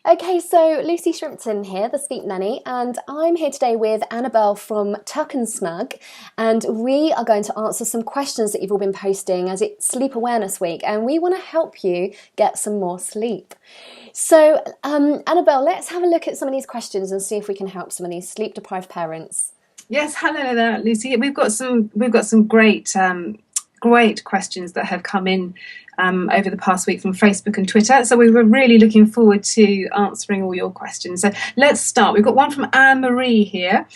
Okay, so Lucy Shrimpton here, the Sleep Nanny, and I'm here today with Annabel from TuckNSnug, and we are going to answer some questions that you've all been posting as it's Sleep Awareness Week, and we want to help you get some more sleep. So, Annabel, let's have a look at some of these questions and see if we can help some of these sleep-deprived parents. Yes, hello there, Lucy. We've got some great questions that have come in over the past week from Facebook and Twitter. So we were really looking forward to answering all your questions. So let's start. We've got one from Anne-Marie here.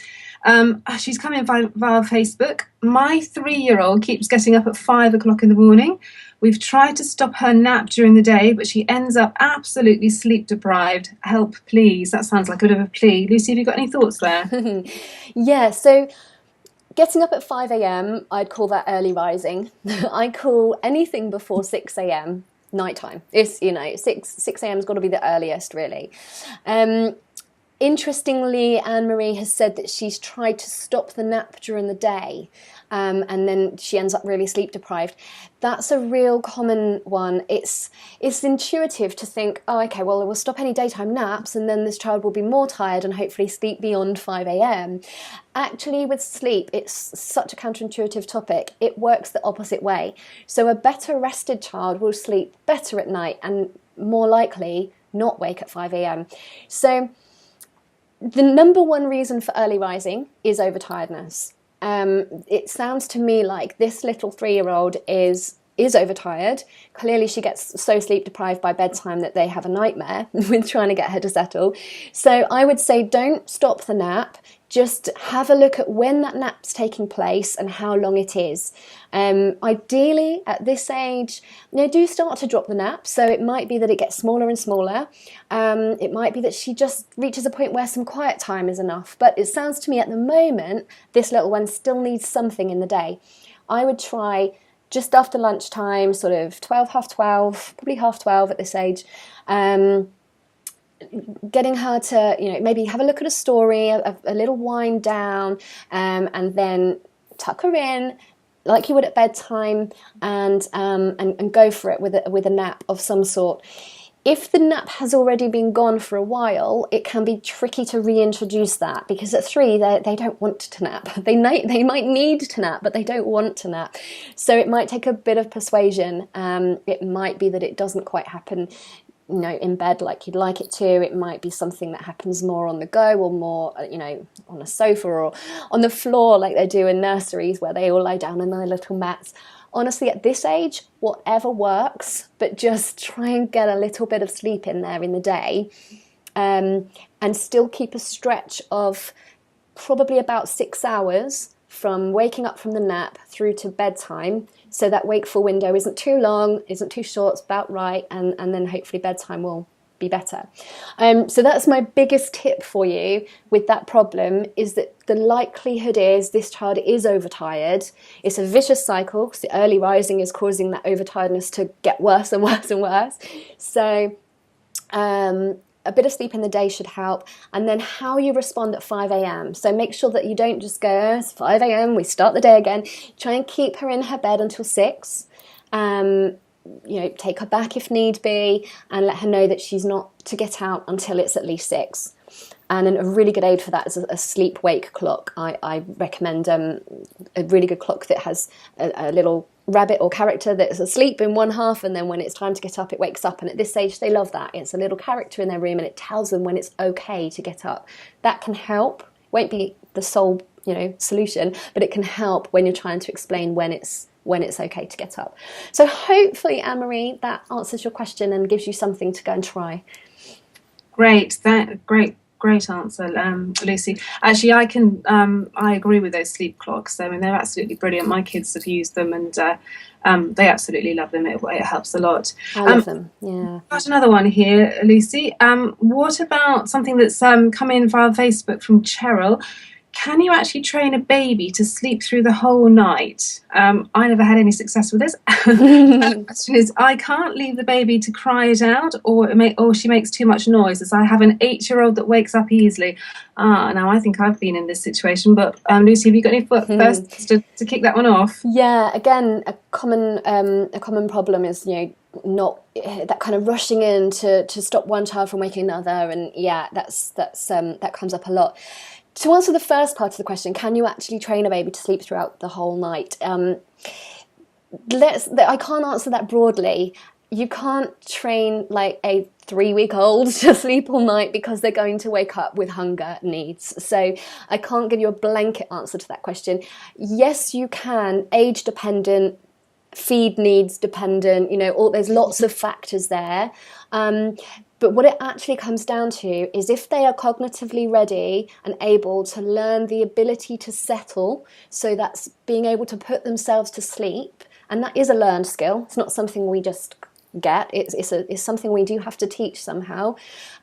She's come in via Facebook. My 3-year-old keeps getting up at 5 o'clock in the morning. We've tried to stop her nap during the day, but she ends up absolutely sleep deprived. Help, please. That sounds like a bit of a plea. Lucy, have you got any thoughts there? Yeah, so getting up at 5 a.m, I'd call that early rising. I call anything before 6 a.m. nighttime. It's, 6 a.m.'s got to be the earliest, really. Interestingly, Anne-Marie has said that she's tried to stop the nap during the day, and then she ends up really sleep deprived. That's a real common one. It's intuitive to think, oh, okay, well, we'll stop any daytime naps and then this child will be more tired and hopefully sleep beyond 5 a.m. Actually, with sleep, it's such a counterintuitive topic. It works the opposite way. So a better rested child will sleep better at night and more likely not wake at 5 a.m. So the number one reason for early rising is overtiredness. It sounds to me like this little 3-year-old is overtired. Clearly she gets so sleep deprived by bedtime that they have a nightmare with trying to get her to settle. So I would say don't stop the nap. Just have a look at when that nap's taking place and how long it is. Ideally, at this age, do start to drop the nap. So it might be that it gets smaller and smaller. It might be that she just reaches a point where some quiet time is enough. But it sounds to me at the moment, this little one still needs something in the day. I would try just after lunchtime, sort of 12, half 12, probably half 12 at this age. Getting her to, maybe have a look at a story, a little wind down, and then tuck her in like you would at bedtime, and go for it with a nap of some sort. If the nap has already been gone for a while, it can be tricky to reintroduce that, because at 3 they don't want to nap. They might need to nap, but they don't want to nap. So it might take a bit of persuasion. It might be that it doesn't quite happen in bed like you'd like it to. It might be something that happens more on the go, or more, on a sofa or on the floor like they do in nurseries where they all lie down on their little mats. Honestly, at this age, whatever works, but just try and get a little bit of sleep in there in the day, and still keep a stretch of probably about 6 hours from waking up from the nap through to bedtime, so that wakeful window isn't too long, isn't too short, it's about right, and then hopefully bedtime will be better. So that's my biggest tip for you with that problem, is that the likelihood is this child is overtired. It's a vicious cycle because the early rising is causing that overtiredness to get worse and worse and worse. So a bit of sleep in the day should help, and then how you respond at 5 a.m. So make sure that you don't just go, oh, it's 5 a.m, we start the day again. Try and keep her in her bed until 6. Take her back if need be, and let her know that she's not to get out until it's at least 6. And a really good aid for that is a sleep-wake clock. I recommend a really good clock that has a little rabbit or character that's asleep in one half, and then when it's time to get up, it wakes up. And at this age, they love that. It's a little character in their room, and it tells them when it's okay to get up. That can help. Won't be the sole, solution, but it can help when you're trying to explain when it's okay to get up. So hopefully, Anne-Marie, that answers your question and gives you something to go and try. Great answer, Lucy. Actually, I agree with those sleep clocks. I mean, they're absolutely brilliant. My kids have used them, and they absolutely love them. It helps a lot. I love them. Yeah. Got another one here, Lucy. What about something that's come in via Facebook from Cheryl? Can you actually train a baby to sleep through the whole night? I never had any success with this. The question is, I can't leave the baby to cry it out, or she makes too much noise, as I have an 8-year-old that wakes up easily. Now I think I've been in this situation, but Lucy, have you got any first to kick that one off? Yeah, again, a common problem is, not that kind of rushing in to stop one child from waking another, and that comes up a lot. To answer the first part of the question, can you actually train a baby to sleep throughout the whole night? I can't answer that broadly. You can't train like a 3-week-old to sleep all night because they're going to wake up with hunger needs. So I can't give you a blanket answer to that question. Yes, you can, age dependent, feed needs dependent, there's lots of factors there. But what it actually comes down to is if they are cognitively ready and able to learn the ability to settle, so that's being able to put themselves to sleep, and that is a learned skill. It's not something we just get. It's something we do have to teach somehow.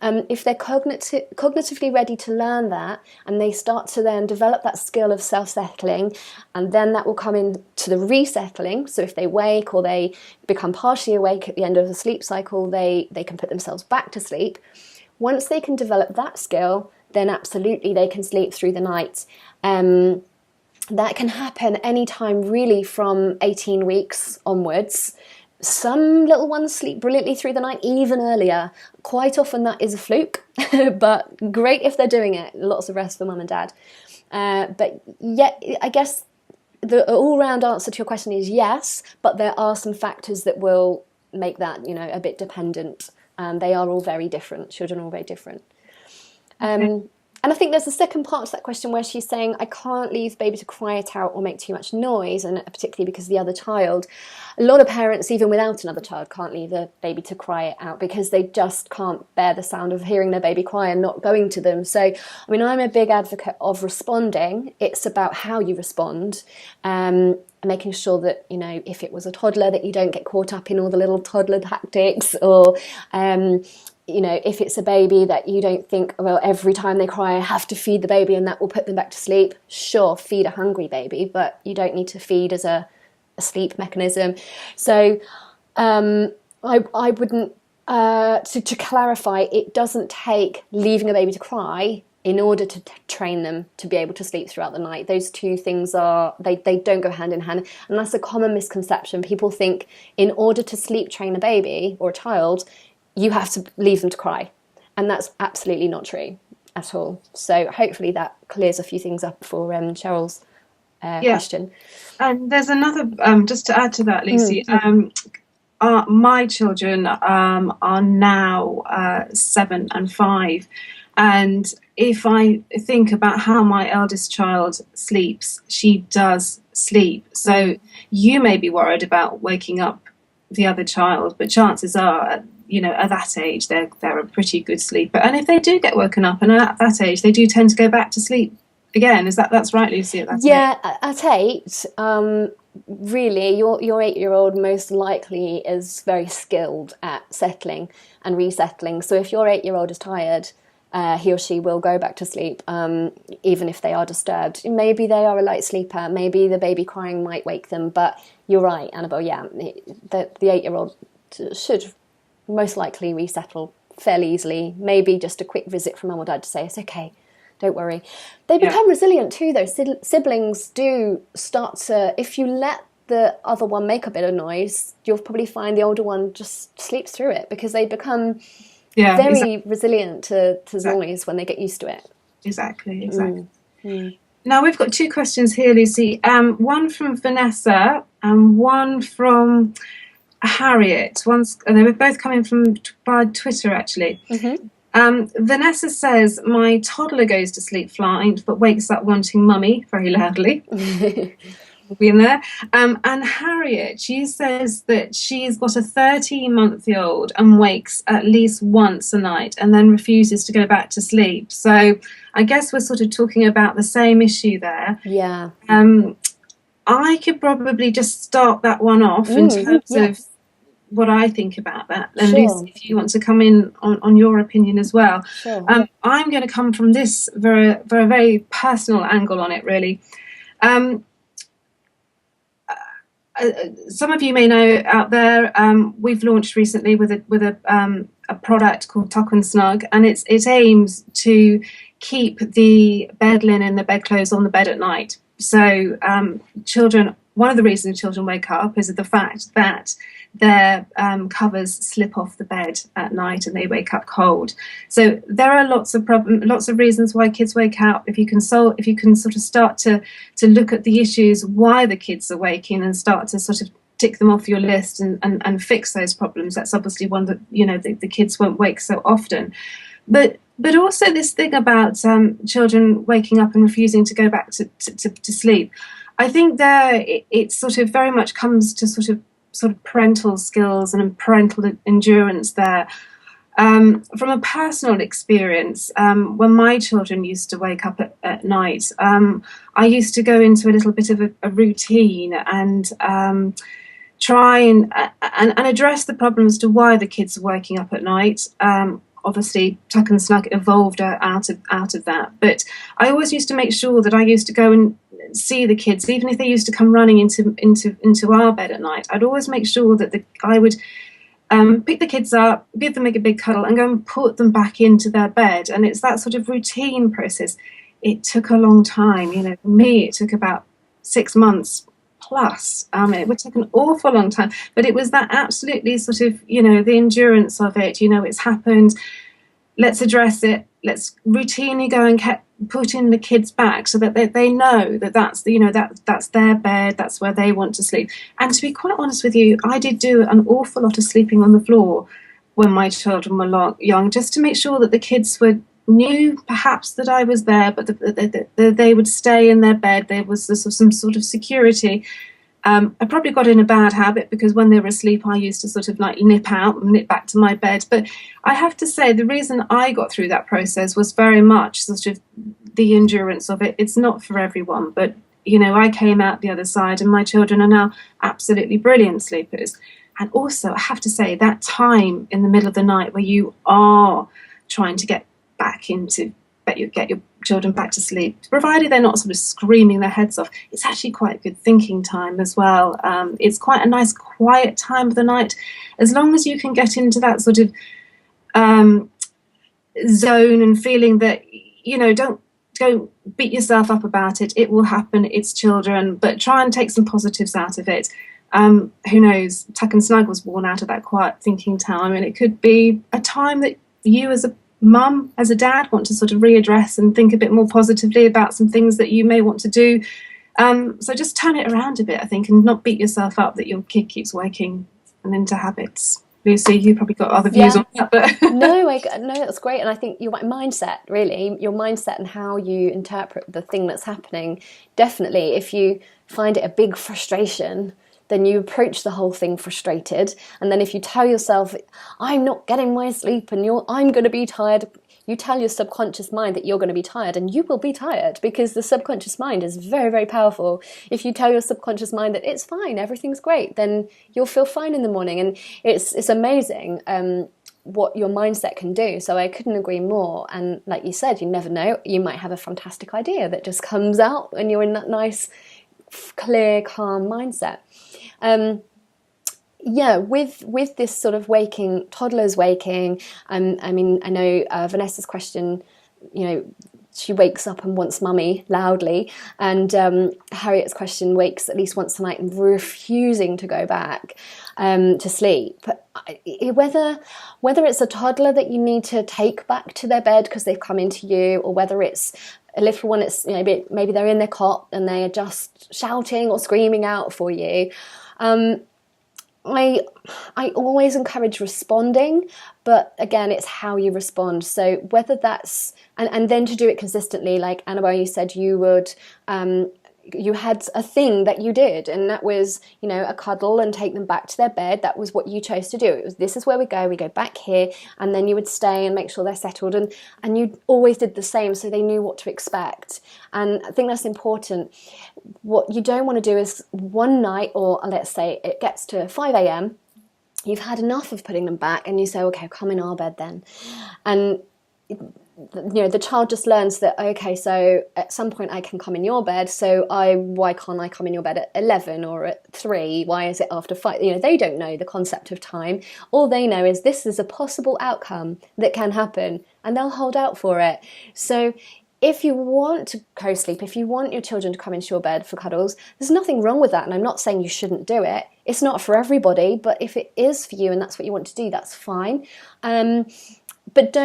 If they're cognitively ready to learn that, and they start to then develop that skill of self-settling, and then that will come into the resettling. So if they wake or they become partially awake at the end of the sleep cycle, they can put themselves back to sleep. Once they can develop that skill, then absolutely they can sleep through the night. That can happen anytime really from 18 weeks onwards. Some little ones sleep brilliantly through the night even earlier. Quite often that is a fluke, but great if they're doing it. Lots of rest for mum and dad. But yeah, I guess the all-round answer to your question is yes, but there are some factors that will make that, a bit dependent. They are all very different. Children are all very different. Okay. And I think there's a second part to that question where she's saying, I can't leave the baby to cry it out or make too much noise, and particularly because of the other child. A lot of parents, even without another child, can't leave the baby to cry it out because they just can't bear the sound of hearing their baby cry and not going to them. So, I'm a big advocate of responding. It's about how you respond. Making sure that, if it was a toddler, that you don't get caught up in all the little toddler tactics, or if it's a baby, that you don't think, well, every time they cry I have to feed the baby and that will put them back to sleep. Sure, feed a hungry baby, but you don't need to feed as a sleep mechanism. So I wouldn't, to clarify, it doesn't take leaving a baby to cry in order to train them to be able to sleep throughout the night. Those two things they don't go hand in hand. And that's a common misconception. People think in order to sleep train a baby or a child, you have to leave them to cry. And that's absolutely not true at all. So hopefully that clears a few things up for Cheryl's question. And there's another, just to add to that, Lucy, my children are now 7 and 5. And if I think about how my eldest child sleeps, she does sleep. So you may be worried about waking up the other child, but chances are, at that age, they're a pretty good sleeper. And if they do get woken up, and at that age, they do tend to go back to sleep again. That's right, Lucy? At 8, really, your 8-year-old most likely is very skilled at settling and resettling. So if your 8-year-old is tired, he or she will go back to sleep, even if they are disturbed. Maybe they are a light sleeper. Maybe the baby crying might wake them. But you're right, Annabel. Yeah, the 8-year-old should most likely resettle fairly easily. Maybe just a quick visit from mum or dad to say, it's okay, don't worry. They become resilient too, though. Siblings do start to, if you let the other one make a bit of noise, you'll probably find the older one just sleeps through it because they become very resilient to noise when they get used to it. Exactly. Now we've got 2 questions here, Lucy. One from Vanessa and one from Harriet. They were both coming from by Twitter, actually. Vanessa says, my toddler goes to sleep fine but wakes up wanting mummy very loudly. We'll be in there. And Harriet, she says that she's got a 13-month-old and wakes at least once a night and then refuses to go back to sleep. So I guess we're sort of talking about the same issue there. Yeah. I could probably just start that one off in terms of what I think about that. And Lucy, if you want to come in on your opinion as well. Sure. I'm going to come from this very personal angle on it, really. Some of you may know out there, we've launched recently with a product called TuckNSnug, and it aims to keep the bed linen, the bedclothes on the bed at night. So children one of the reasons children wake up is the fact that their covers slip off the bed at night and they wake up cold. So there are lots of reasons why kids wake up. If you can sort of start to look at the issues why the kids are waking and start to sort of tick them off your list and fix those problems, that's obviously one that, you know, the kids won't wake so often. But also this thing about children waking up and refusing to go back to sleep. I think it sort of very much comes to sort of parental skills and parental endurance there. From a personal experience, when my children used to wake up at night, I used to go into a little bit of a routine and try and address the problem as to why the kids are waking up at night. Obviously, TuckNSnug evolved out of that, but I always used to make sure that I used to go and see the kids, even if they used to come running into our bed at night. I'd always make sure that I would pick the kids up, give them a big cuddle, and go and put them back into their bed. And it's that sort of routine process. It took a long time. You know, for me, it took about 6 months plus. It would take an awful long time, but it was that absolutely sort of, you know, the endurance of it. You know, it's happened. Let's address it. Let's routinely go and put in the kids back so that they know that that's that's their bed, that's where they want to sleep. And to be quite honest with you, I did do an awful lot of sleeping on the floor when my children were young, just to make sure that the kids knew perhaps that I was there, but they would stay in their bed. There was some sort of security. I probably got in a bad habit because when they were asleep, I used to sort of like nip out and nip back to my bed. But I have to say, the reason I got through that process was very much sort of the endurance of it. It's not for everyone, but, you know, I came out the other side and my children are now absolutely brilliant sleepers. And also, I have to say, that time in the middle of the night where you are trying to get your children back to sleep, provided they're not sort of screaming their heads off, it's actually quite a good thinking time as well. It's quite a nice quiet time of the night. As long as you can get into that sort of zone and feeling that, you know, don't beat yourself up about it. It will happen. It's children, but try and take some positives out of it. Who knows? TuckNSnug was born out of that quiet thinking time, and it could be a time that you as a mum, as a dad, want to sort of readdress and think a bit more positively about some things that you may want to do. So just turn it around a bit, I think, and not beat yourself up that your kid keeps waking and into habits. Lucy, you probably got other views on that, but no, that's great. And I think your mindset, really, your mindset and how you interpret the thing that's happening. Definitely, if you find it a big frustration, then you approach the whole thing frustrated. And then if you tell yourself, I'm not getting my sleep and I'm going to be tired, you tell your subconscious mind that you're going to be tired, and you will be tired, because the subconscious mind is very, very powerful. If you tell your subconscious mind that it's fine, everything's great, then you'll feel fine in the morning. And it's amazing what your mindset can do. So I couldn't agree more. And like you said, you never know, you might have a fantastic idea that just comes out when you're in that nice, clear, calm mindset. With this sort of waking, toddlers waking, I mean, I know Vanessa's question, you know, she wakes up and wants mummy loudly, and Harriet's question, wakes at least once a night and refusing to go back to sleep. Whether it's a toddler that you need to take back to their bed because they've come into you, or whether it's a little one, it's, you know, maybe they're in their cot and they are just shouting or screaming out for you. I always encourage responding, but again, it's how you respond. So whether that's, and then to do it consistently, like Annabel, you said you would, you had a thing that you did, and that was, you know, a cuddle and take them back to their bed. That was what you chose to do. It was, this is where we go back here, and then you would stay and make sure they're settled, and you always did the same, so they knew what to expect. And I think that's important. What you don't want to do is one night, or let's say it gets to 5 a.m, you've had enough of putting them back, and you say, okay, come in our bed then. And you know, the child just learns that, okay, so at some point I can come in your bed, so why can't I come in your bed at 11 or at 3? Why is it after 5? You know, they don't know the concept of time. All they know is this is a possible outcome that can happen, and they'll hold out for it. So if you want to co-sleep, if you want your children to come into your bed for cuddles, there's nothing wrong with that. And I'm not saying you shouldn't do it. It's not for everybody, but if it is for you and that's what you want to do, that's fine. But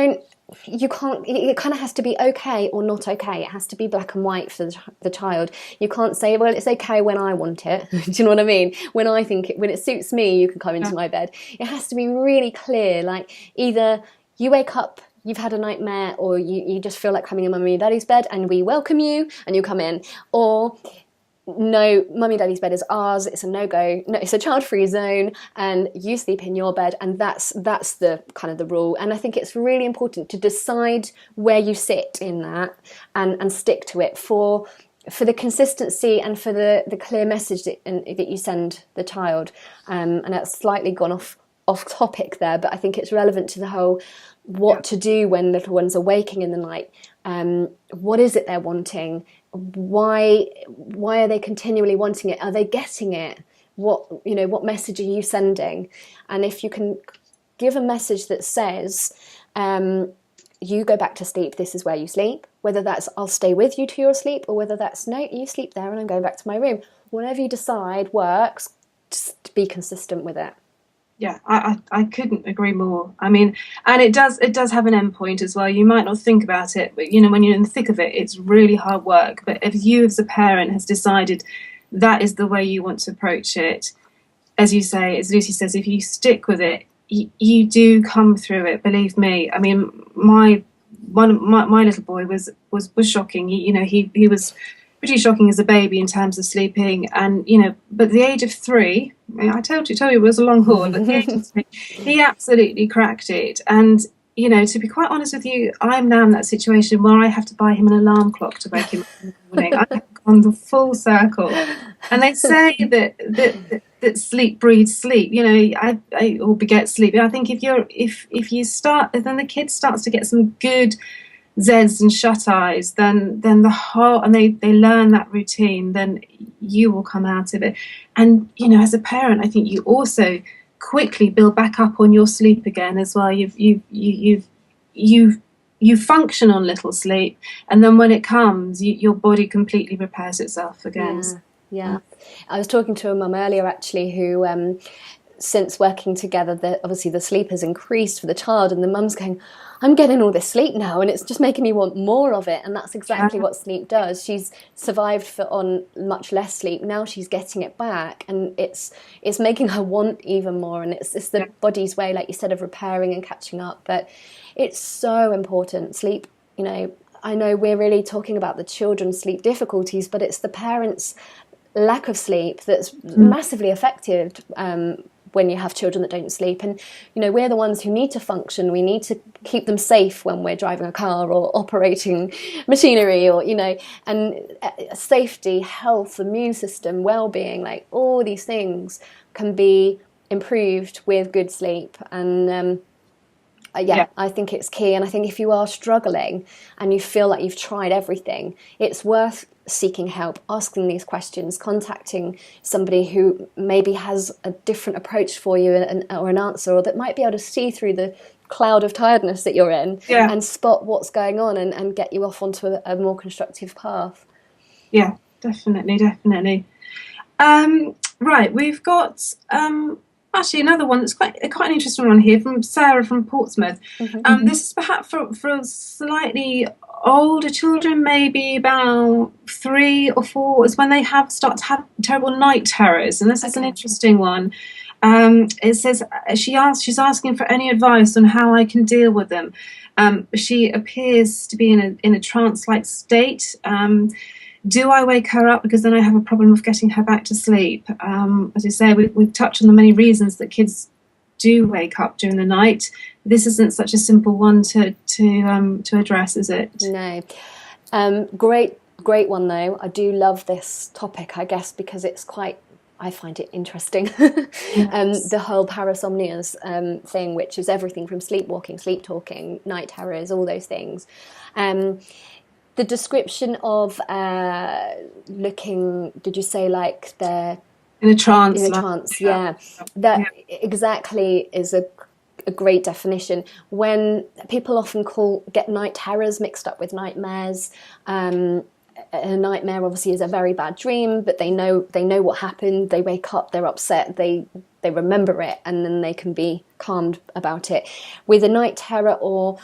you can't, it kind of has to be okay or not okay. It has to be black and white for the child. You can't say, well, it's okay when I want it. Do you know what I mean? When I think when it suits me, you can come into my bed. It has to be really clear. Like, either you wake up, you've had a nightmare, or you just feel like coming in mummy and daddy's bed and we welcome you and you come in, or no, mummy and daddy's bed is ours, it's a no-go, no, it's a child-free zone and you sleep in your bed, and that's the kind of the rule. And I think it's really important to decide where you sit in that and stick to it for the consistency and for the clear message that you send the child. And that's slightly gone off topic there, but I think it's relevant to the whole what to do when little ones are waking in the night. What is it they're wanting? Why are they continually wanting it? Are they getting it? What message are you sending? And if you can give a message that says, you go back to sleep, this is where you sleep, whether that's I'll stay with you to your sleep, or whether that's no, you sleep there and I'm going back to my room. Whatever you decide works, just be consistent with it. Yeah, I couldn't agree more. I mean, and it does have an end point as well. You might not think about it, but when you're in the thick of it, it's really hard work. But if you as a parent has decided that is the way you want to approach it, as you say, as Lucy says, if you stick with it, you do come through it. Believe me. I mean, my little boy was shocking. He was pretty shocking as a baby in terms of sleeping, and but at the age of 3, I told you it was a long haul, but at the age of 3, he absolutely cracked it. And to be quite honest with you, I'm now in that situation where I have to buy him an alarm clock to wake him up in the morning. I've gone the full circle. And they say that sleep breeds sleep, or begets sleep. I think if you start, then the kid starts to get some good Zs and shut eyes, then the whole, and they learn that routine, then you will come out of it. And as a parent, I think you also quickly build back up on your sleep again as well. You function on little sleep, and then when it comes, your body completely repairs itself again. Yeah. I was talking to a mum earlier actually who since working together, obviously the sleep has increased for the child, and the mum's going, I'm getting all this sleep now and it's just making me want more of it. And that's exactly what sleep does. She's survived on much less sleep. Now she's getting it back, and it's making her want even more. And it's the body's way, like you said, of repairing and catching up. But it's so important. Sleep, I know we're really talking about the children's sleep difficulties, but it's the parents' lack of sleep that's massively affected when you have children that don't sleep. And we're the ones who need to function. We need to keep them safe when we're driving a car or operating machinery, or and safety, health, immune system, well-being, like all these things can be improved with good sleep. And I think it's key. And I think if you are struggling and you feel like you've tried everything, it's worth seeking help, asking these questions, contacting somebody who maybe has a different approach for you or an answer, or that might be able to see through the cloud of tiredness that you're in and spot what's going on and get you off onto a more constructive path. Yeah, definitely. Right, we've got actually another one that's quite an interesting one here from Sarah from Portsmouth. This is perhaps for slightly older children, maybe about 3 or 4, is when they start to have terrible night terrors, and this is an interesting one. It says she's asking for any advice on how I can deal with them. She appears to be in a trance-like state. Do I wake her up? Because then I have a problem of getting her back to sleep. As you say, we've touched on the many reasons that kids do wake up during the night. This isn't such a simple one to address, is it? No. Great one though. I do love this topic, I guess, because it's I find it interesting. Yes. The whole parasomnias thing, which is everything from sleepwalking, sleep talking, night terrors, all those things. The description of looking, did you say like they're in a trance? That exactly is a great definition. When people often get night terrors mixed up with nightmares, a nightmare obviously is a very bad dream, but they know what happened. They wake up, they're upset, they remember it, and then they can be calmed about it. With a night terror or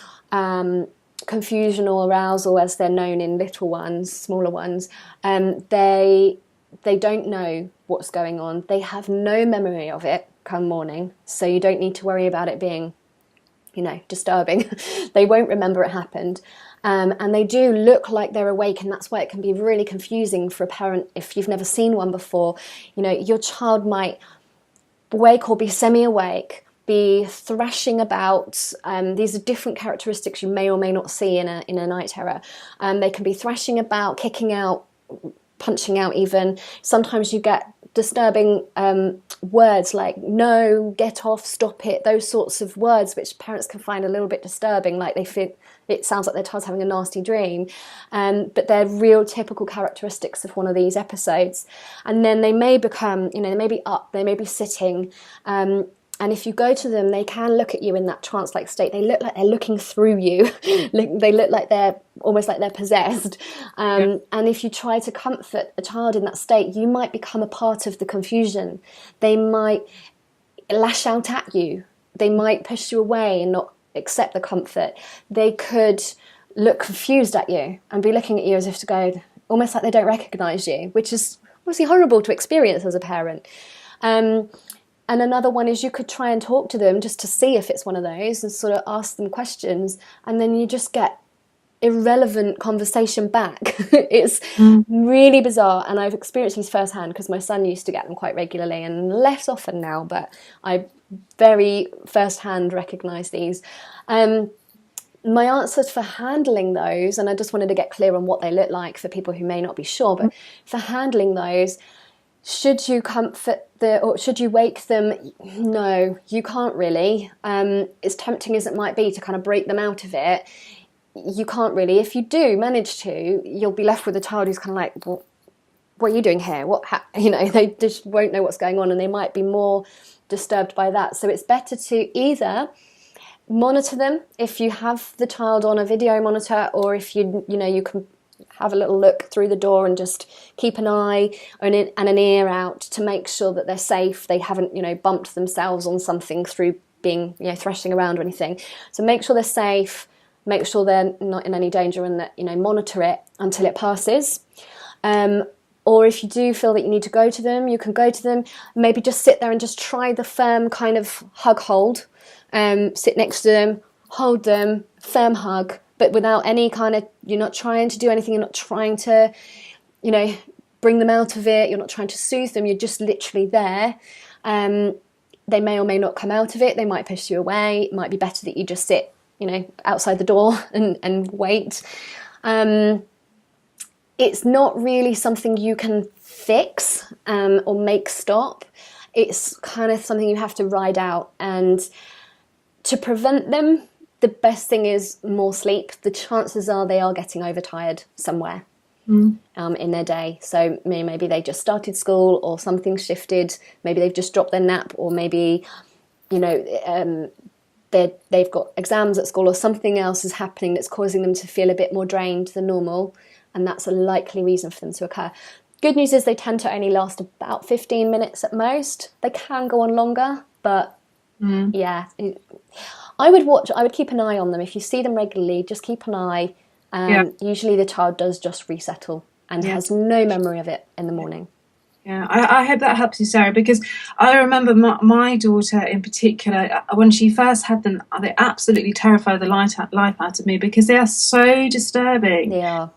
confusion or arousal, as they're known in little ones, smaller ones, they don't know what's going on. They have no memory of it come morning, so you don't need to worry about it being, disturbing. They won't remember it happened. And they do look like they're awake, and that's why it can be really confusing for a parent if you've never seen one before. Your child might wake or be semi-awake, be thrashing about. These are different characteristics you may or may not see in a night terror. They can be thrashing about, kicking out, punching out even. Sometimes you get disturbing words like no, get off, stop it, those sorts of words which parents can find a little bit disturbing, like they feel it sounds like their child's having a nasty dream, but they're real typical characteristics of one of these episodes. And then they may become, they may be up, they may be sitting, and if you go to them, they can look at you in that trance-like state. They look like they're looking through you. They look like they're almost like they're possessed. And if you try to comfort a child in that state, you might become a part of the confusion. They might lash out at you. They might push you away and not accept the comfort. They could look confused at you and be looking at you as if to go, almost like they don't recognise you, which is obviously horrible to experience as a parent. And another one is you could try and talk to them just to see if it's one of those and sort of ask them questions, and then you just get irrelevant conversation back. It's really bizarre, and I've experienced these firsthand because my son used to get them quite regularly and less often now, but I very firsthand recognise these. My answers for handling those, and I just wanted to get clear on what they look like for people who may not be sure, but for handling those, should you comfort or should you wake them? No, you can't really. As tempting as it might be to kind of break them out of it, you can't really. If you do manage to, you'll be left with a child who's kind of like, well, what are you doing here? They just won't know what's going on, and they might be more disturbed by that. So it's better to either monitor them if you have the child on a video monitor, or if you can have a little look through the door and just keep an eye and an ear out to make sure that they're safe. They haven't, bumped themselves on something through being, thrashing around or anything. So make sure they're safe, make sure they're not in any danger, and that, monitor it until it passes. Or if you do feel that you need to go to them, you can go to them, maybe just sit there and just try the firm kind of hug hold. Sit next to them, hold them, firm hug, but without any kind of, you're not trying to do anything, you're not trying to, bring them out of it, you're not trying to soothe them, you're just literally there. They may or may not come out of it, they might push you away, it might be better that you just sit, outside the door and wait. It's not really something you can fix or make stop. It's kind of something you have to ride out, and to prevent them, the best thing is more sleep. The chances are they are getting overtired somewhere in their day. So maybe they just started school, or something shifted. Maybe they've just dropped their nap, or maybe, they've got exams at school, or something else is happening that's causing them to feel a bit more drained than normal. And that's a likely reason for them to occur. Good news is they tend to only last about 15 minutes at most. They can go on longer, but yeah. I would keep an eye on them. If you see them regularly, just keep an eye. Usually the child does just resettle and has no memory of it in the morning. Yeah, I hope that helps you, Sarah, because I remember my daughter in particular, when she first had them, they absolutely terrified the life out of me because they are so disturbing. They are.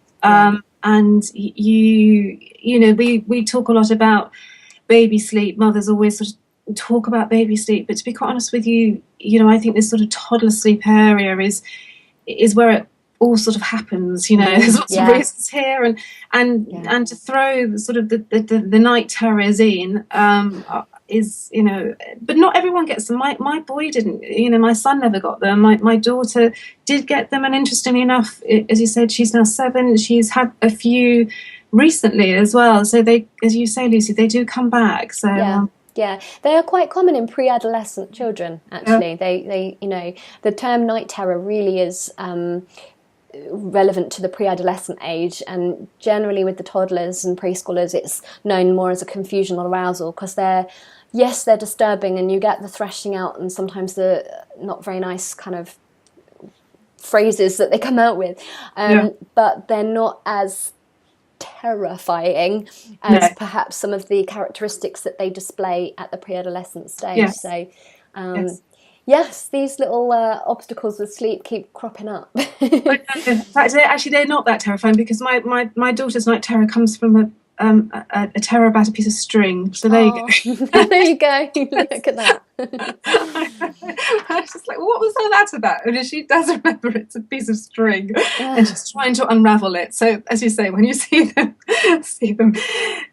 And we talk a lot about baby sleep. Mothers always sort of talk about baby sleep, but to be quite honest with you, I think this sort of toddler sleep area is where it all sort of happens. There's lots of risks here, and to throw sort of the night terrors in is, but not everyone gets them. My boy didn't, my son never got them. My daughter did get them, and interestingly enough, as you said, she's now 7. She's had a few recently as well. So they, as you say, Lucy, they do come back. So Yeah, they are quite common in pre-adolescent children. Actually, they, the term night terror really is relevant to the pre-adolescent age, and generally with the toddlers and preschoolers, it's known more as a confusional arousal because they're disturbing, and you get the thrashing out and sometimes the not very nice kind of phrases that they come out with, but they're not as terrifying as perhaps some of the characteristics that they display at the pre-adolescent stage. So yes, these little obstacles with sleep keep cropping up. Actually, they're not that terrifying, because my daughter's night terror comes from a terror about a piece of string. So there you go. There you go. Look at that. I was just like, what was all that about? And she does remember it's a piece of string, and she's trying to unravel it. So as you say, when you see them,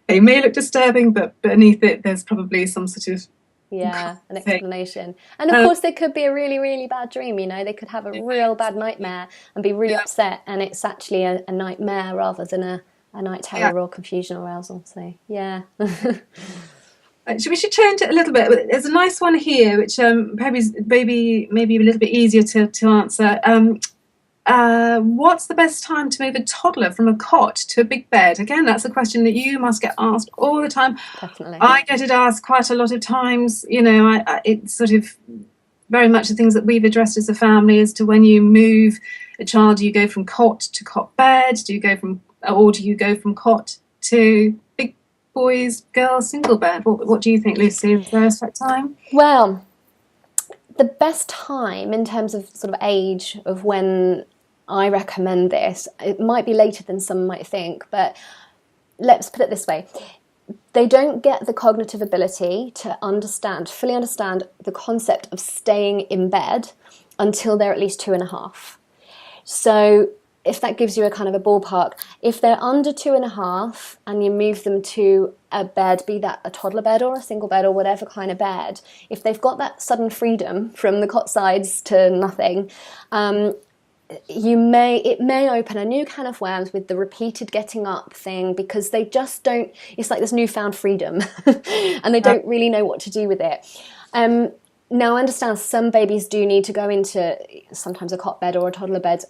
they may look disturbing, but beneath it, there's probably some sort of an explanation. And of course, there could be a really, really bad dream. They could have a real bad nightmare and be really upset, and it's actually a nightmare rather than a night terror or confusion or arousal. So we should change it a little bit. There's a nice one here, which maybe a little bit easier to answer. What's the best time to move a toddler from a cot to a big bed? Again, that's a question that you must get asked all the time. Definitely. I get it asked quite a lot of times. It's sort of very much the things that we've addressed as a family as to when you move a child. Do you go from cot to cot bed? Do you go from cot to big boys, girls, single bed? What do you think, Lucy? Is there a set time? Well, the best time in terms of sort of age of when I recommend this, it might be later than some might think, but let's put it this way. They don't get the cognitive ability to fully understand the concept of staying in bed until they're at least 2.5. So if that gives you a kind of a ballpark, if they're under 2.5 and you move them to a bed, be that a toddler bed or a single bed or whatever kind of bed, if they've got that sudden freedom from the cot sides to nothing, it may open a new can of worms with the repeated getting up thing, because they just don't, it's like this newfound freedom and they don't really know what to do with it. Now, I understand some babies do need to go into sometimes a cot bed or a toddler bed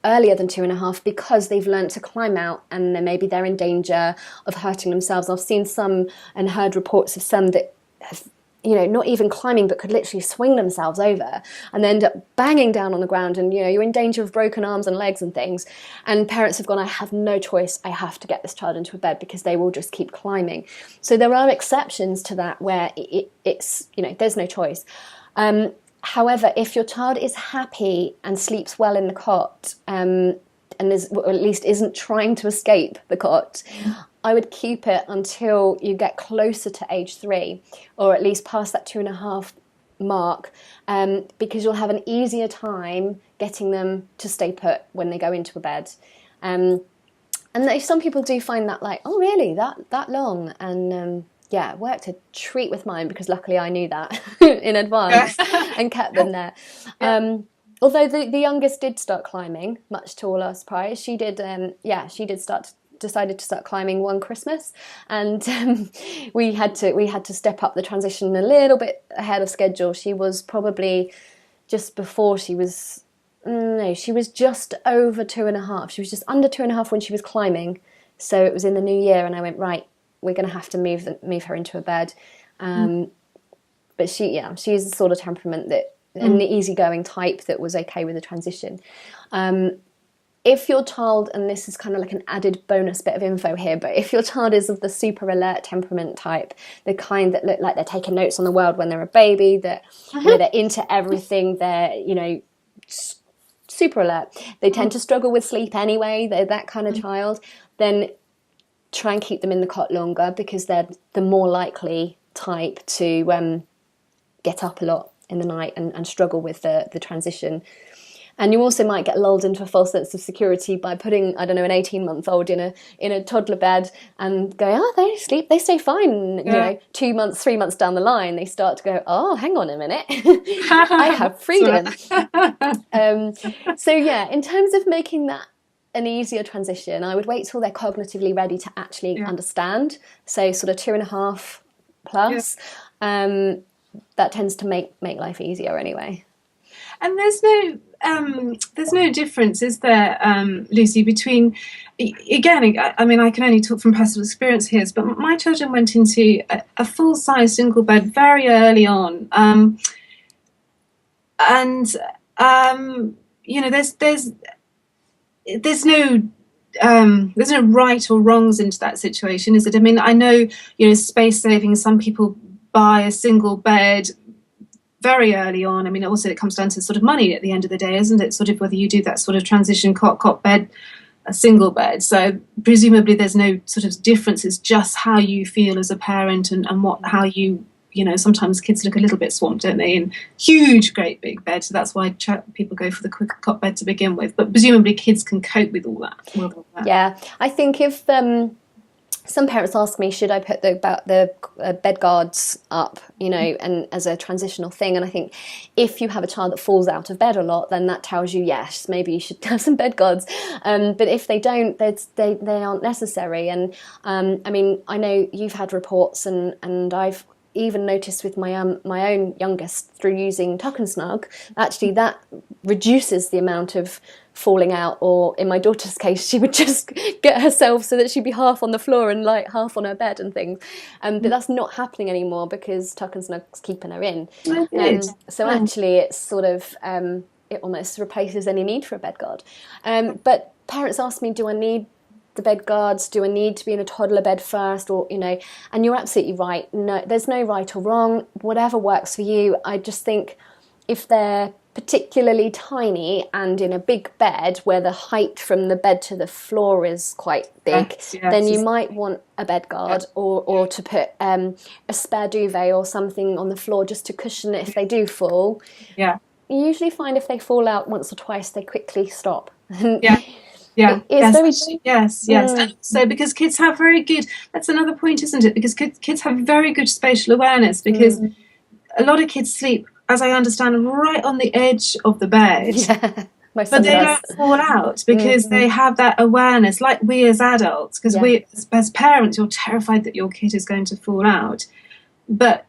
earlier than 2.5 because they've learnt to climb out, and then maybe they're in danger of hurting themselves. I've seen some and heard reports of some that have, not even climbing, but could literally swing themselves over and end up banging down on the ground, and you're in danger of broken arms and legs and things, and parents have gone, I have no choice, I have to get this child into a bed because they will just keep climbing. So there are exceptions to that where it's there's no choice. However, if your child is happy and sleeps well in the cot, and or at least isn't trying to escape the cot, I would keep it until you get closer to age 3, or at least past that 2.5 mark, because you'll have an easier time getting them to stay put when they go into a bed. And some people do find that like, oh really, that long? And it worked a treat with mine, because luckily I knew that in advance and kept them there. Although the youngest did start climbing, much to all our surprise. She did decided to start climbing one Christmas, and we had to step up the transition a little bit ahead of schedule. She was probably just before she was just over 2.5. She was just under 2.5 when she was climbing. So it was in the new year, and I went, right, we're going to have to move her into a bed. But she's the sort of temperament that, and the easygoing type that was okay with the transition. If your child, and this is kind of like an added bonus bit of info here, but if your child is of the super alert temperament type, the kind that look like they're taking notes on the world when they're a baby, that they're into everything, they're super alert, they tend to struggle with sleep anyway, they're that kind of child, then try and keep them in the cot longer, because they're the more likely type to get up a lot in the night and struggle with the transition. And you also might get lulled into a false sense of security by putting, I don't know, an 18-month-old in a toddler bed and going, oh, they sleep, they stay fine. Yeah. 2 months, 3 months down the line, they start to go, oh, hang on a minute, I have freedom. So yeah, in terms of making that an easier transition, I would wait till they're cognitively ready to actually understand. So sort of 2.5, plus, that tends to make life easier anyway. And there's no difference, is there, Lucy, between, again, I mean, I can only talk from personal experience here, but my children went into a full-size single bed very early on, and you know, there's no right or wrongs into that situation, is it? I mean, I know, you know, space saving, some people buy a single bed very early on. I mean, also it comes down to sort of money at the end of the day, isn't it? Sort of whether you do that sort of transition cot bed, a single bed. So presumably there's no sort of difference. It's just how you feel as a parent and how you know, sometimes kids look a little bit swamped, don't they, in huge, great big beds. So that's why people go for the quick cot bed to begin with. But presumably kids can cope with all that. Yeah, I think if some parents ask me, should I put the bed guards up, you know, and as a transitional thing? And I think if you have a child that falls out of bed a lot, then that tells you, yes, maybe you should have some bed guards. But if they don't, they aren't necessary. And I mean, I know you've had reports, and I've even noticed with my own youngest through using TuckNSnug, actually that reduces the amount of falling out, or in my daughter's case, she would just get herself so that she'd be half on the floor and like half on her bed and things. But that's not happening anymore because TuckNSnug's keeping her in. So actually it's sort of, it almost replaces any need for a bed guard. But parents ask me, do I need the bed guards? Do I need to be in a toddler bed first? Or, you know, and you're absolutely right. No, there's no right or wrong. Whatever works for you. I just think if they're particularly tiny and in a big bed where the height from the bed to the floor is quite big, then you might want a bed guard, or to put a spare duvet or something on the floor just to cushion it if they do fall. You usually find if they fall out once or twice, they quickly stop. Yes. And so because kids have very good, that's another point, isn't it? Because kids have very good spatial awareness, because a lot of kids sleep, as I understand, right on the edge of the bed. But they don't fall out because they have that awareness, like we as adults, because we as parents, you're terrified that your kid is going to fall out. But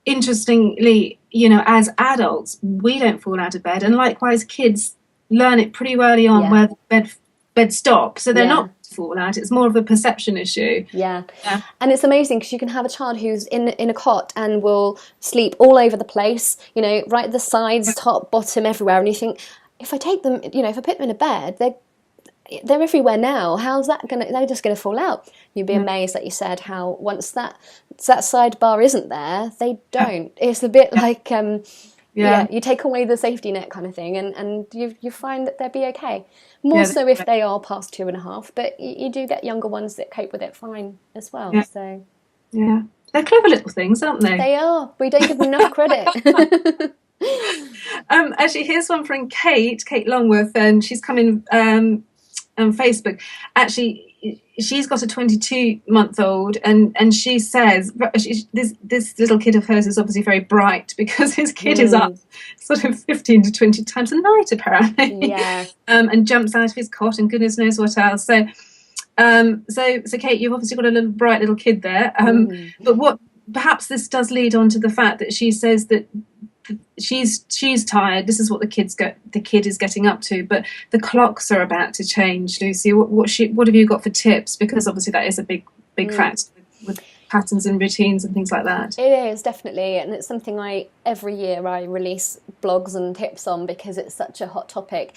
interestingly, you know, as adults, we don't fall out of bed, and likewise kids learn it pretty early on where the bed stops, so they're not fall out. It's more of a perception issue. And it's amazing because you can have a child who's in a cot and will sleep all over the place, you know, right at the sides, top, bottom, everywhere, and you think, if I take them, you know, if I put them in a bed, they're everywhere now, how's that gonna, they're just gonna fall out. You'd be amazed, like you said, how once that sidebar isn't there, they don't. It's a bit like you take away the safety net kind of thing, and you find that they'll be okay. More so if they are past 2.5, but you do get younger ones that cope with it fine as well. So they're clever little things, aren't they? They are. We don't give them enough credit. Actually, here's one from Kate Longworth, and she's coming on Facebook. Actually, she's got a 22-month-old, and she says this little kid of hers is obviously very bright because his kid is up sort of 15 to 20 times a night apparently, and jumps out of his cot and goodness knows what else. So Kate, you've obviously got a bright little kid there. But what perhaps this does lead on to the fact that she says that she's tired. This is what the kid is getting up to, but the clocks are about to change. Lucy, what have you got for tips? Because obviously that is a big factor with patterns and routines and things like that. It is, definitely, and it's something every year I release blogs and tips on because it's such a hot topic.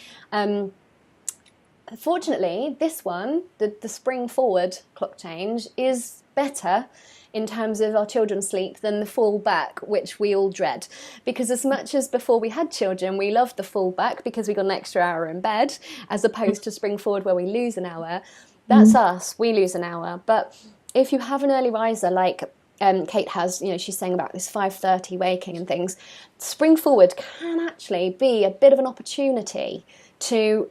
Fortunately, this one, the spring forward clock change, is better in terms of our children's sleep than the fall back, which we all dread. Because as much as before we had children, we loved the fall back because we got an extra hour in bed, as opposed to spring forward where we lose an hour. That's us, we lose an hour. But if you have an early riser like Kate has, you know, she's saying about this 5:30 waking and things, spring forward can actually be a bit of an opportunity to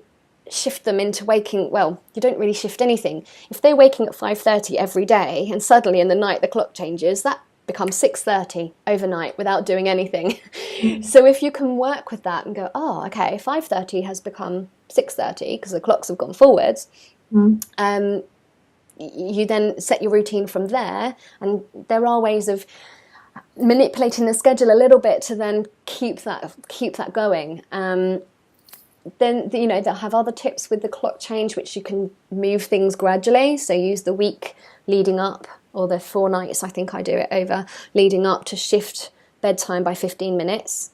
shift them into waking. Well, you don't really shift anything. If they're waking at 5:30 every day and suddenly in the night the clock changes, that becomes 6:30 overnight without doing anything. So if you can work with that and go, oh, okay, 5:30 has become 6:30 because the clocks have gone forwards, you then set your routine from there, and there are ways of manipulating the schedule a little bit to then keep that going. Then they'll have other tips with the clock change, which you can move things gradually. So use the week leading up, or the 4 nights, I think I do it over, leading up, to shift bedtime by 15 minutes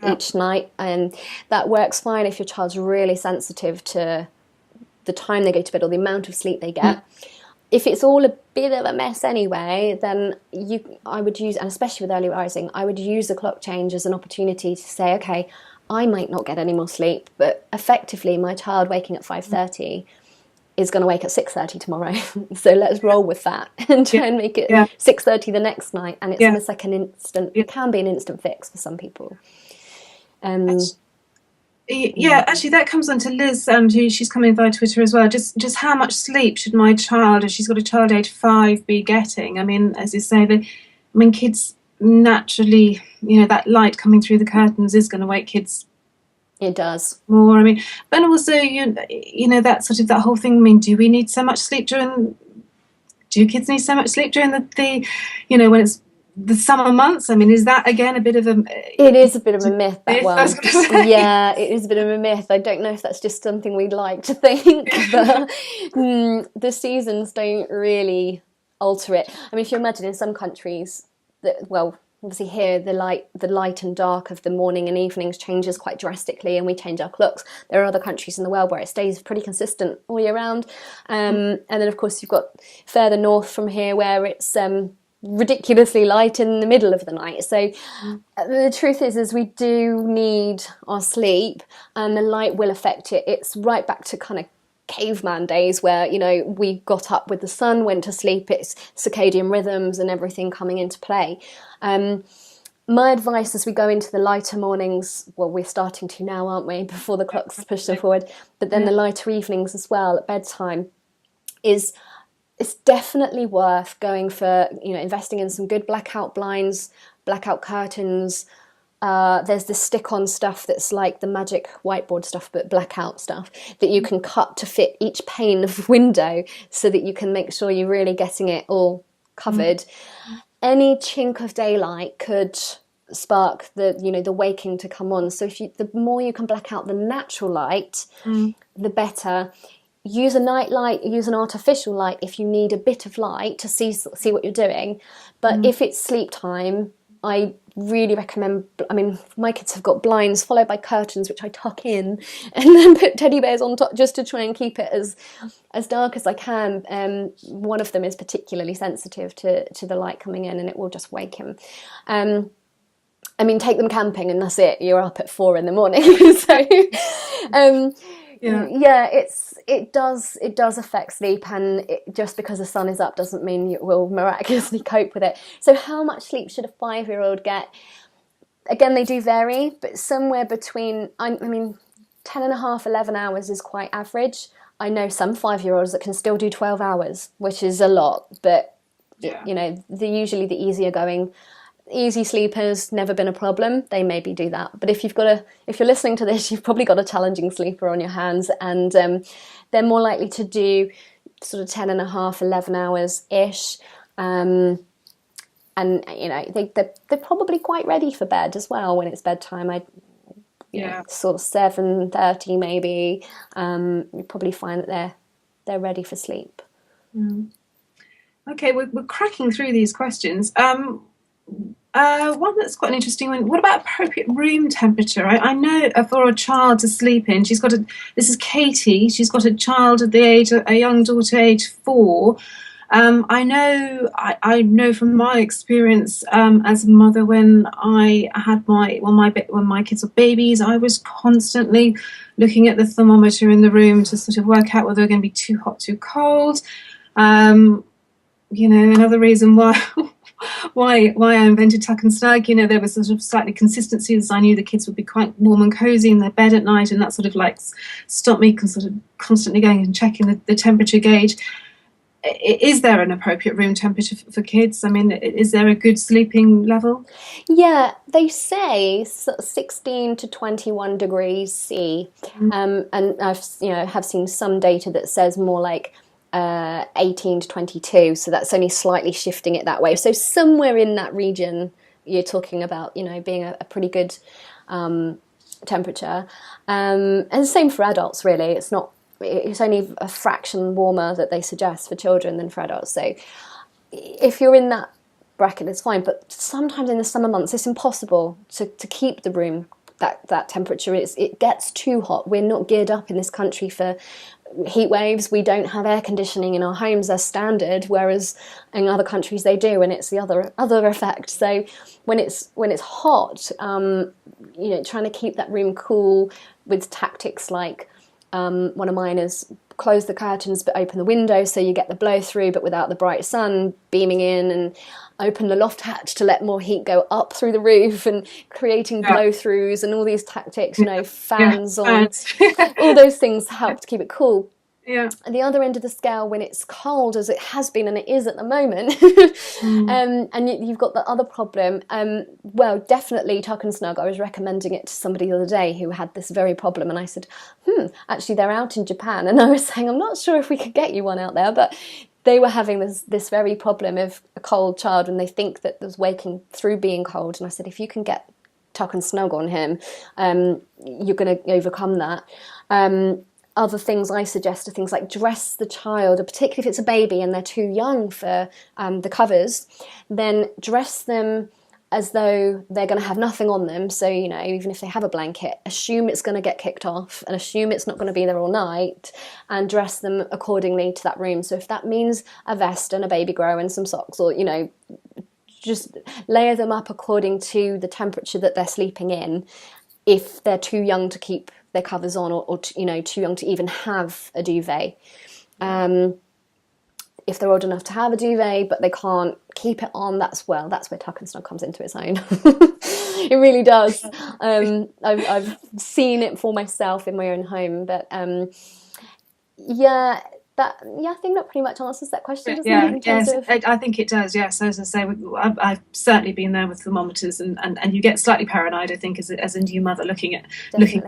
each night, and that works fine if your child's really sensitive to the time they go to bed or the amount of sleep they get. If it's all a bit of a mess anyway, then I would use, and especially with early rising, I would use the clock change as an opportunity to say, okay, I might not get any more sleep, but effectively my child waking at 5:30 is going to wake at 6:30 tomorrow. So let's roll with that and try and make it 6:30 the next night. And it's almost like an instant, it can be an instant fix for some people. Actually, that comes on to Liz, she's coming via Twitter as well. Just how much sleep should my child, if she's got a child age 5, be getting? I mean, as you say, kids naturally, that light coming through the curtains is going to wake kids. It does. More. I mean, but also, that whole thing. I mean, do we need so much sleep do kids need so much sleep during the when it's the summer months? I mean, is that again a bit of a... It is a bit of a myth, that one. Yeah, it is a bit of a myth. I don't know if that's just something we'd like to think, but the seasons don't really alter it. I mean, if you imagine in some countries, obviously here the light and dark of the morning and evenings changes quite drastically, and we change our clocks. There are other countries in the world where it stays pretty consistent all year round. And then, of course, you've got further north from here where it's... ridiculously light in the middle of the night. So the truth is we do need our sleep, and the light will affect it. It's right back to kind of caveman days where we got up with the sun, went to sleep. It's circadian rhythms and everything coming into play. My advice as we go into the lighter mornings, well, we're starting to now, aren't we, before the clocks push them forward, but then the lighter evenings as well at bedtime, is it's definitely worth going for, investing in some good blackout blinds, blackout curtains. There's this stick-on stuff that's like the magic whiteboard stuff, but blackout stuff that you can cut to fit each pane of window so that you can make sure you're really getting it all covered. Any chink of daylight could spark the waking to come on. So the more you can black out the natural light, the better. Use a night light, use an artificial light if you need a bit of light to see what you're doing. But if it's sleep time, I really recommend, my kids have got blinds followed by curtains, which I tuck in and then put teddy bears on top just to try and keep it as dark as I can. One of them is particularly sensitive to the light coming in, and it will just wake him. Take them camping and that's it. You're up at 4 a.m. So, it does affect sleep, and just because the sun is up doesn't mean you will miraculously cope with it. So how much sleep should a 5-year-old get? Again, they do vary, but somewhere between, 10 and a half, 11 hours is quite average. I know some 5-year-olds that can still do 12 hours, which is a lot, but they're usually the easier going. Easy sleepers, never been a problem. They maybe do that. But if you're listening to this, you've probably got a challenging sleeper on your hands, and they're more likely to do sort of 10 and a half, 11 hours ish. And they're probably quite ready for bed as well when it's bedtime. Sort of 7:30 maybe. You probably find that they're ready for sleep. Okay, we're cracking through these questions. One that's quite an interesting one. What about appropriate room temperature? I know for a child to sleep in, this is Katie. She's got a child at the age, a young daughter, age 4. I know from my experience as a mother, when I had when my kids were babies, I was constantly looking at the thermometer in the room to sort of work out whether they were going to be too hot, too cold. Another reason why I invented TuckNSnug, there was sort of slightly consistency, as I knew the kids would be quite warm and cozy in their bed at night, and that sort of stopped me sort of constantly going and checking the temperature gauge. Is there an appropriate room temperature for kids? Is there a good sleeping level? Yeah, they say 16 to 21 degrees C, and I've have seen some data that says more like 18 to 22, so that's only slightly shifting it that way. So somewhere in that region, you're talking about, you know, being a pretty good temperature. And the same for adults, really. It's only a fraction warmer that they suggest for children than for adults. So if you're in that bracket, it's fine. But sometimes in the summer months, it's impossible to keep the room that temperature. It gets too hot. We're not geared up in this country for heat waves. We don't have air conditioning in our homes as standard, whereas in other countries they do, and it's the other effect. So when it's hot, you know, trying to keep that room cool with tactics like one of mine is close the curtains but open the window so you get the blow through but without the bright sun beaming in, and open the loft hatch to let more heat go up through the roof, and creating blow throughs and all these tactics, you know, fans on. All those things help to keep it cool. Yeah. At the other end of the scale, when it's cold, as it has been and it is at the moment, and you've got the other problem, well, definitely TuckNSnug. I was recommending it to somebody the other day who had this very problem, and I said, actually they're out in Japan, and I was saying, I'm not sure if we could get you one out there, but they were having this very problem of a cold child, and they think that there's waking through being cold, and I said, if you can get TuckNSnug on him, you're going to overcome that. Other things I suggest are things like dress the child, particularly if it's a baby and they're too young for the covers, then dress them as though they're going to have nothing on them. So, you know, even if they have a blanket, assume it's going to get kicked off and assume it's not going to be there all night, and dress them accordingly to that room. So if that means a vest and a baby grow and some socks, or, you know, just layer them up according to the temperature that they're sleeping in if they're too young to keep their covers on, or you know, too young to even have a duvet. If they're old enough to have a duvet but they can't keep it on, that's where TuckNSnug comes into its own. It really does. I've seen it for myself in my own home, but I think that pretty much answers that question, doesn't it? Yes, I think it does. Yes, as I say, I've certainly been there with thermometers, and you get slightly paranoid, I think, as a new mother looking at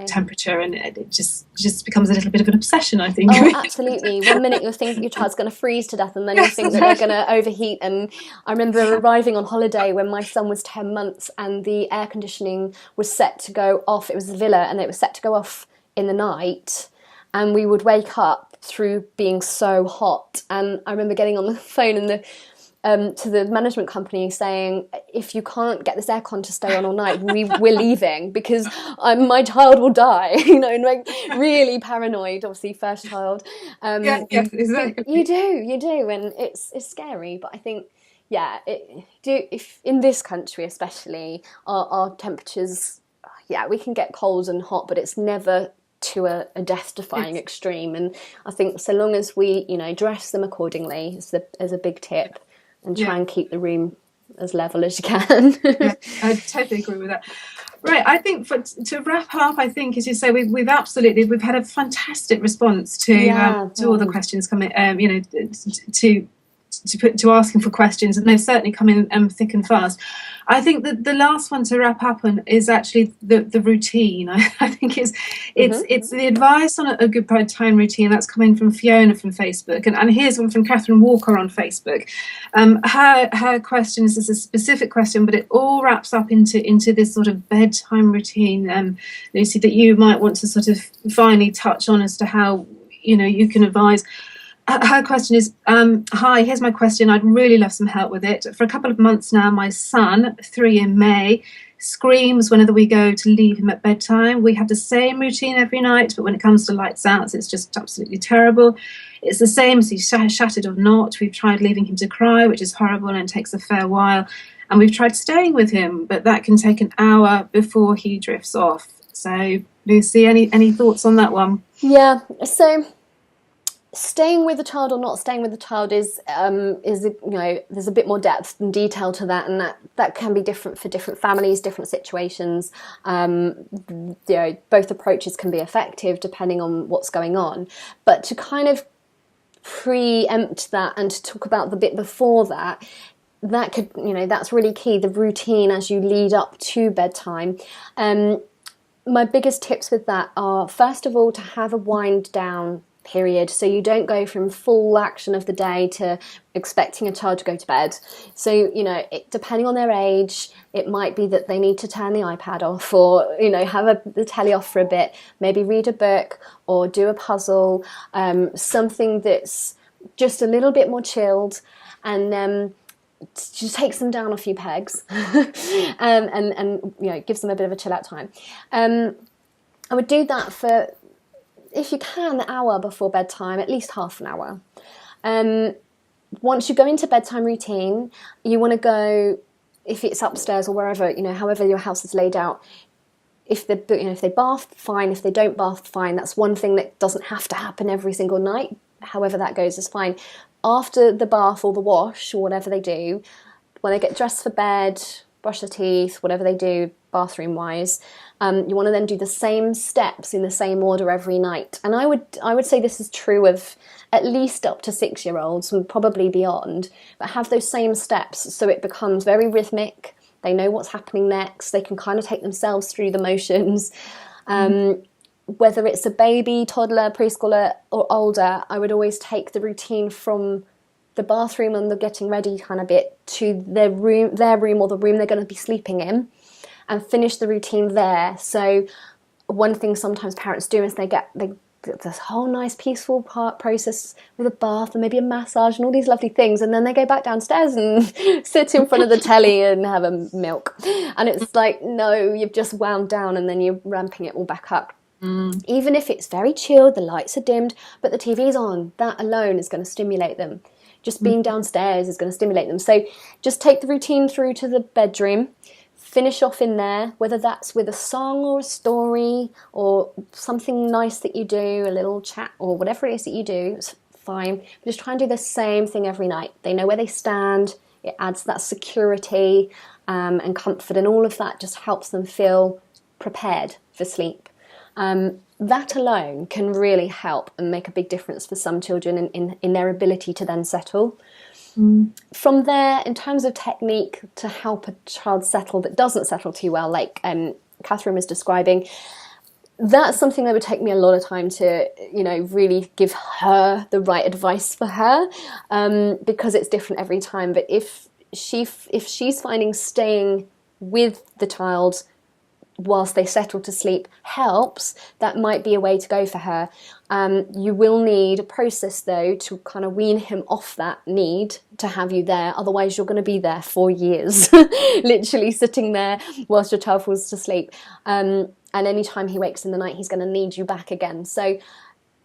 temperature, and it just becomes a little bit of an obsession, I think. Oh, absolutely. One minute you think your child's going to freeze to death, and then you think that they're going to overheat. And I remember arriving on holiday when my son was 10 months, and the air conditioning was set to go off. It was a villa, and it was set to go off in the night, and we would wake up through being so hot. And I remember getting on the phone and to the management company saying, if you can't get this aircon to stay on all night, we're leaving, because my child will die. You know, and like really paranoid. Obviously, first child. Exactly. You do, and it's scary. But I think, if in this country especially, our temperatures, we can get cold and hot, but it's never to a death-defying extreme. And I think so long as we, you know, dress them accordingly is a big tip, and try and keep the room as level as you can. I totally agree with that. Right, I think to wrap up, I think, as you say, we've had a fantastic response to all the questions coming, you know, to asking for questions, and they've certainly come in thick and fast. I think that the last one to wrap up on is actually the routine. I think it's the advice on a good bedtime routine that's coming from Fiona from Facebook, and here's one from Catherine Walker on Facebook. Her question is a specific question, but it all wraps up into this sort of bedtime routine, Lucy, that you might want to sort of finally touch on as to how, you know, you can advise. Her question is, hi, here's my question. I'd really love some help with it. For a couple of months now, my son, 3 in May, screams whenever we go to leave him at bedtime. We have the same routine every night, but when it comes to lights out, it's just absolutely terrible. It's the same as he's shattered or not. We've tried leaving him to cry, which is horrible and takes a fair while. And we've tried staying with him, but that can take an hour before he drifts off. So, Lucy, any thoughts on that one? Yeah, so staying with the child or not staying with the child is you know, there's a bit more depth and detail to that, and that can be different for different families, different situations. You know, both approaches can be effective depending on what's going on. But to kind of preempt that and to talk about the bit before that could, you know, that's really key. The routine as you lead up to bedtime. My biggest tips with that are, first of all, to have a wind down period. So you don't go from full action of the day to expecting a child to go to bed. So, depending on their age, it might be that they need to turn the iPad off, or, have the telly off for a bit, maybe read a book or do a puzzle, something that's just a little bit more chilled, and just takes them down a few pegs and gives them a bit of a chill out time. I would do that for, if you can, an hour before bedtime, at least half an hour. Once you go into bedtime routine, you want to go, if it's upstairs or wherever, however your house is laid out, if they bath, fine. If they don't bath, fine. That's one thing that doesn't have to happen every single night. However that goes is fine. After the bath or the wash or whatever they do, when they get dressed for bed, brush their teeth, whatever they do bathroom-wise, you want to then do the same steps in the same order every night. And I would say this is true of at least up to 6-year-olds and probably beyond, but have those same steps so it becomes very rhythmic. They know what's happening next. They can kind of take themselves through the motions. Whether it's a baby, toddler, preschooler or older, I would always take the routine from the bathroom and the getting ready kind of bit to their room or the room they're going to be sleeping in, and finish the routine there. So one thing sometimes parents do is they get this whole nice peaceful process with a bath and maybe a massage and all these lovely things, and then they go back downstairs and sit in front of the telly and have a milk, and it's like, no, you've just wound down and then you're ramping it all back up. Even if it's very chilled, the lights are dimmed, but the TV's on, that alone is going to stimulate them. Just being downstairs is going to stimulate them. So just take the routine through to the bedroom, finish off in there, whether that's with a song or a story or something nice that you do, a little chat or whatever it is that you do, it's fine. But just try and do the same thing every night. They know where they stand. It adds that security and comfort, and all of that just helps them feel prepared for sleep. That alone can really help and make a big difference for some children in their ability to then settle. From there, in terms of technique to help a child settle that doesn't settle too well, like Catherine was describing, that's something that would take me a lot of time to, really give her the right advice for her, because it's different every time. But if she's finding staying with the child whilst they settle to sleep helps, that might be a way to go for her. You will need a process though to kind of wean him off that need to have you there, otherwise you're going to be there for years literally sitting there whilst your child falls to sleep, and anytime he wakes in the night he's going to need you back again. So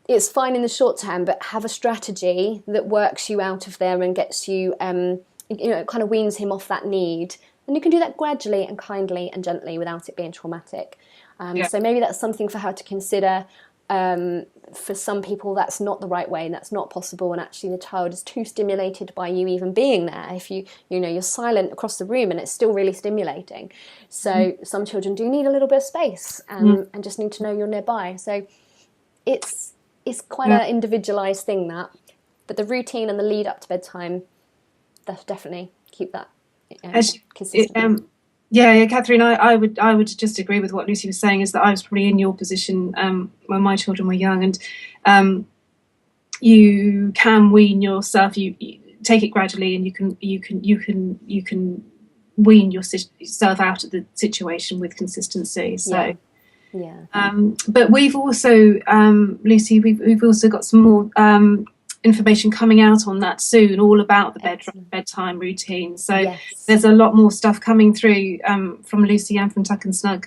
it's fine in the short term, but have a strategy that works you out of there and gets you kind of weans him off that need. And you can do that gradually and kindly and gently without it being traumatic. So maybe that's something for her to consider. For some people, that's not the right way and that's not possible. And actually the child is too stimulated by you even being there. If you're silent across the room and it's still really stimulating. So some children do need a little bit of space and just need to know you're nearby. So it's quite an individualised thing, that. But the routine and the lead up to bedtime, definitely keep that. Catherine, I would just agree with what Lucy was saying, is that I was probably in your position when my children were young, and you can wean yourself. You take it gradually, and you can wean yourself out of the situation with consistency. So but we've also Lucy, we've also got some more information coming out on that soon, all about the bedtime routine. So there's a lot more stuff coming through from Lucy and from TuckNSnug.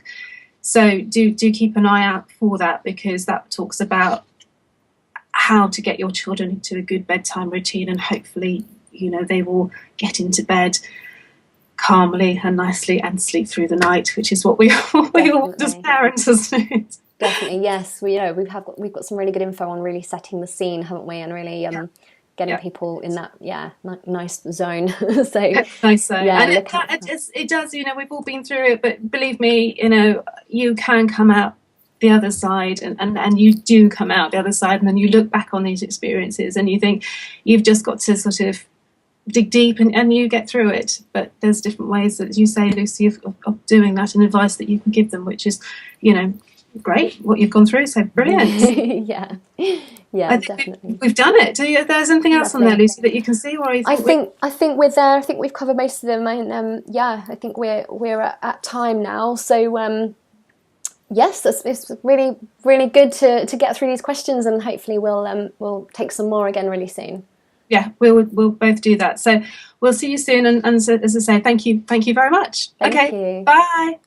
So do keep an eye out for that, because that talks about how to get your children into a good bedtime routine, and hopefully, they will get into bed calmly and nicely and sleep through the night, which is what we all want as parents, isn't it? Definitely, yes. We've got some really good info on really setting the scene, haven't we? And really getting people in that nice zone. So nice zone. And it does. We've all been through it, but believe me, you can come out the other side, and you do come out the other side, and then you look back on these experiences and you think you've just got to sort of dig deep and you get through it. But there's different ways, as you say, Lucy, of doing that, and advice that you can give them, which is, great what you've gone through. So brilliant. Yeah, I think definitely. we've done it. There's anything else on there, Lucy, that you can see? Or I think we're there. I think we've covered most of them. And yeah, I think we're at time now. So yes, it's really really good to get through these questions, and hopefully we'll take some more again really soon. Yeah, we'll both do that. So we'll see you soon. And so, as I say, thank you very much. Thank Okay, you. bye.